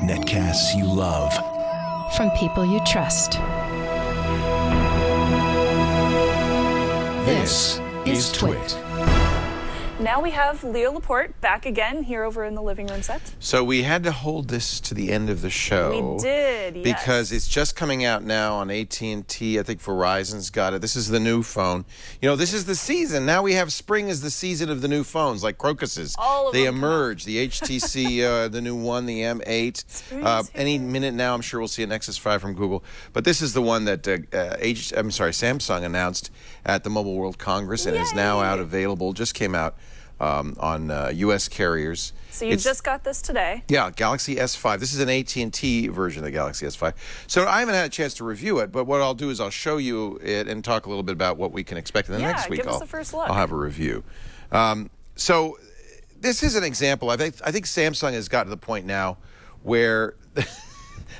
Netcasts you love. From people you trust. This is Twit. Now we have Leo Laporte back again here over in the living room set. So we had to hold this to the end of the show. We did, yes. Because it's just coming out now on AT&T. I think Verizon's got it. This is the new phone. You know, this is the season. Now we have spring is the season of the new phones, like crocuses. All of they them emerge. The HTC, the new one, the M8. Any minute now, I'm sure we'll see a Nexus 5 from Google. But this is the one that Samsung announced at the Mobile World Congress and is now out available. Just came out on U.S. carriers. So you just got this today. Yeah, Galaxy S5. This is an AT&T version of the Galaxy S5. So I haven't had a chance to review it, but what I'll do is I'll show you it and talk a little bit about what we can expect. And then next week give us the first look. I'll have a review. So this is an example. I think Samsung has got to the point now where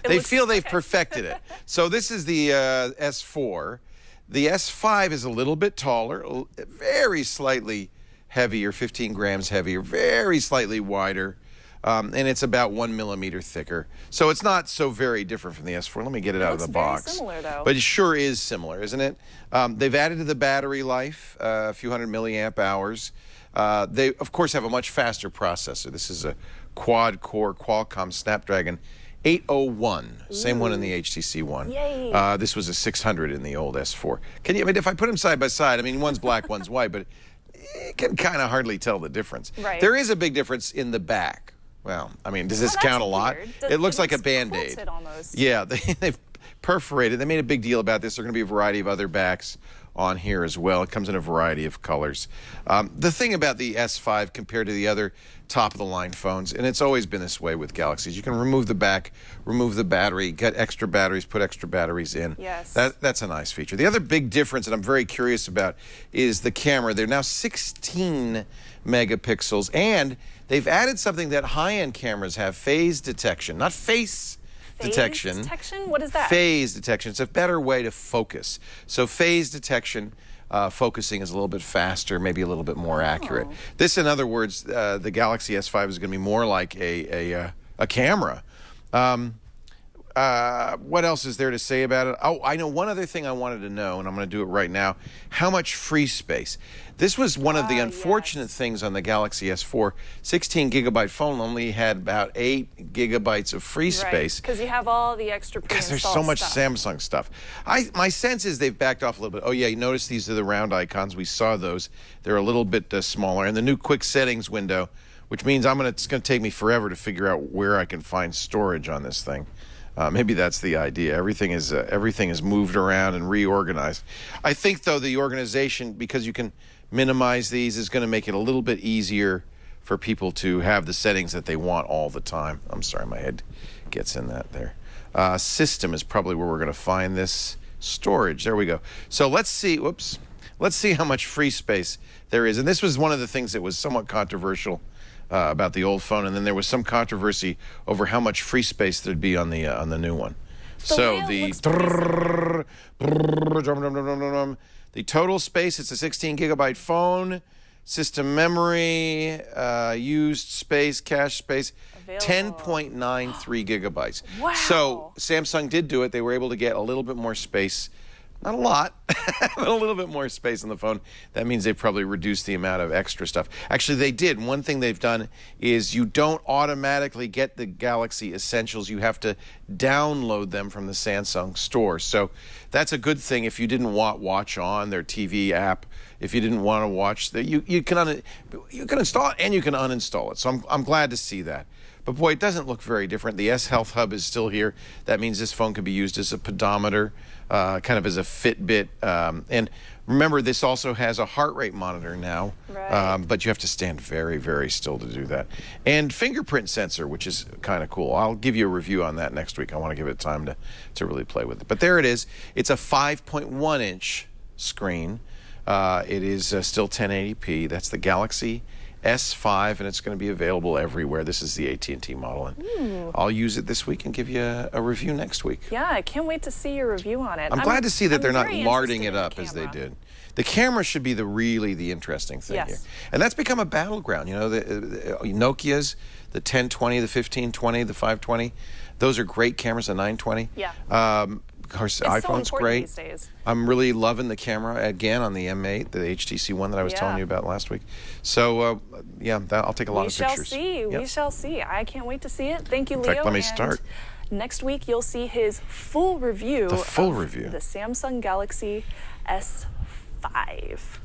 they feel they've perfected it. So this is the S4. The S5 is a little bit taller, very slightly heavier, 15 grams heavier, very slightly wider, and it's about 1 millimeter thicker. So it's not so very different from the S4. Let me get it out of the box. Very similar, though. But it sure is similar, isn't it? They've added to the battery life, a few hundred milliamp hours. They, of course, have a much faster processor. This is a quad-core Qualcomm Snapdragon 801, same one in the HTC one. Yay. This was a 600 in the old S4. I mean, if I put them side by side, I mean, one's black, one's white, but you can kind of hardly tell the difference. Right. There is a big difference in the back. Well, I mean, does this count a lot? It looks like a Band-Aid. Yeah, they've perforated. They made a big deal about this. There are going to be a variety of other backs on here as well. It comes in a variety of colors. The thing about the S5 compared to the other top-of-the-line phones, and it's always been this way with Galaxies, you can remove the back, remove the battery, get extra batteries, put extra batteries in. Yes. That's a nice feature. The other big difference that I'm very curious about is the camera. They're now 16 megapixels, and they've added something that high-end cameras have, phase detection, not face detection. Phase detection? What is that? Phase detection. It's a better way to focus. So phase detection, focusing is a little bit faster, maybe a little bit more accurate. This, in other words, the Galaxy S5 is going to be more like a camera. What else is there to say about it? Oh, I know one other thing I wanted to know, and I'm going to do it right now. How much free space? This was one of the unfortunate things on the Galaxy S4. 16 gigabyte phone only had about 8 gigabytes of free space. Because you have all the extra because there's so much Samsung stuff. My sense is they've backed off a little bit. Oh yeah, you notice these are the round icons. We saw those. They're a little bit smaller. And the new quick settings window, which means it's going to take me forever to figure out where I can find storage on this thing. Maybe that's the idea. Everything is moved around and reorganized. I think, though, the organization, because you can minimize these, is going to make it a little bit easier for people to have the settings that they want all the time. I'm sorry, my head gets in that there. System is probably where we're going to find this. Storage, there we go. So let's see, let's see how much free space there is. And this was one of the things that was somewhat controversial about the old phone, and then there was some controversy over how much free space there'd be on the new one. So the total space, it's a 16 gigabyte phone, system memory, used space, cache space, 10.93 gigabytes. Wow. So Samsung did do it. They were able to get a little bit more space. Not a lot, but a little bit more space on the phone. That means they've probably reduced the amount of extra stuff. Actually, they did. One thing they've done is you don't automatically get the Galaxy Essentials. You have to download them from the Samsung store. So that's a good thing if you didn't want Watch On, their TV app. If you didn't want to watch, you can install it and you can uninstall it. So I'm glad to see that. But boy, it doesn't look very different. The S Health Hub is still here. That means this phone can be used as a pedometer, kind of as a Fitbit. And remember, this also has a heart rate monitor now. Right. But you have to stand very, very still to do that. And fingerprint sensor, which is kind of cool. I'll give you a review on that next week. I want to give it time to really play with it. But there it is. It's a 5.1-inch screen. It is still 1080p. That's the Galaxy S5, and it's going to be available everywhere. This is the AT&T model, and I'll use it this week and give you a review next week. Yeah, I can't wait to see your review on it. I'm glad to see that they're not very larding it interested in up the as they camera. did. The camera should be really the interesting thing Yes. here. And that's become a battleground. You know, the Nokia's, the 1020, the 1520, the 520, those are great cameras, the 920. Yeah. Of course, It's so iPhone's important great. these days. I'm really loving the camera again on the M8, the HTC one that I was telling you about last week. So, yeah, I'll take a lot of pictures. We shall see. Yep. We shall see. I can't wait to see it. Thank you, Leo. In fact, let me and start. Next week, you'll see his full review The full of review. the Samsung Galaxy S5.